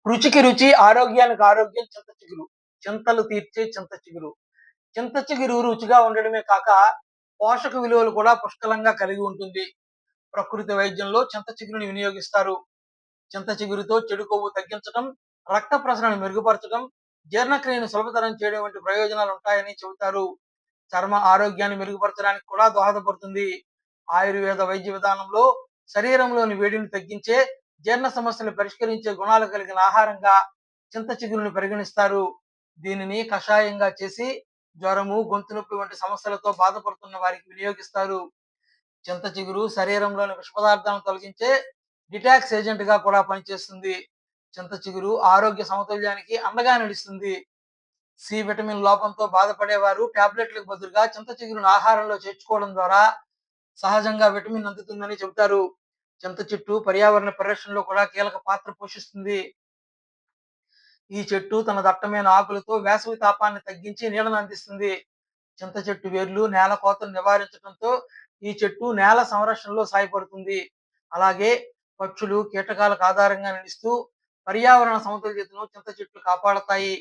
రుచికి రుచి, ఆరోగ్యానికి ఆరోగ్యం చింత చిగురు. చింతలు తీర్చే చింత చిగురు. చింత చిగురు రుచిగా ఉండడమే కాక, పోషక విలువలు కూడా పుష్కలంగా కలిగి ఉంటుంది. ప్రకృతి వైద్యంలో చింత చిగురుని వినియోగిస్తారు. చింత చిగురుతో చెడు కొవ్వు తగ్గించటం, రక్త ప్రసరణను మెరుగుపరచడం, జీర్ణక్రియను సులభతరం చేయడం వంటి ప్రయోజనాలు ఉంటాయని చెబుతారు. చర్మ ఆరోగ్యాన్ని మెరుగుపరచడానికి కూడా దోహదపడుతుంది. ఆయుర్వేద వైద్య విధానంలో శరీరంలోని వేడిని తగ్గించే, జీర్ణ సమస్యలు పరిష్కరించే గుణాలు కలిగిన ఆహారంగా చింత చిగురుని పరిగణిస్తారు. దీనిని కషాయంగా చేసి జ్వరము, గొంతు నొప్పి వంటి సమస్యలతో బాధపడుతున్న వారికి వినియోగిస్తారు. చింత చిగురు శరీరంలోని విష పదార్థాలను తొలగించే డిటాక్స్ ఏజెంట్ గా కూడా పనిచేస్తుంది. చింత చిగురు ఆరోగ్య సమతుల్యానికి అండగా నిలుస్తుంది. సి విటమిన్ లోపంతో బాధపడేవారు టాబ్లెట్లకు బదులుగా చింత చిగురును ఆహారంలో చేర్చుకోవడం ద్వారా సహజంగా విటమిన్ అందుతుందని చెబుతారు. చింత చెట్టు పర్యావరణ పరిరక్షణలో కూడా కీలక పాత్ర పోషిస్తుంది. ఈ చెట్టు తన దట్టమైన ఆకులతో వేసవి తాపాన్ని తగ్గించి నీడను అందిస్తుంది. చింత చెట్టు వేర్లు నేల కోతను నివారించడంతో ఈ చెట్టు నేల సంరక్షణలో సహాయపడుతుంది. అలాగే పక్షులు, కీటకాలకు ఆధారంగా నిలుస్తూ పర్యావరణ సమతుల్యతను చింత చెట్లు కాపాడతాయి.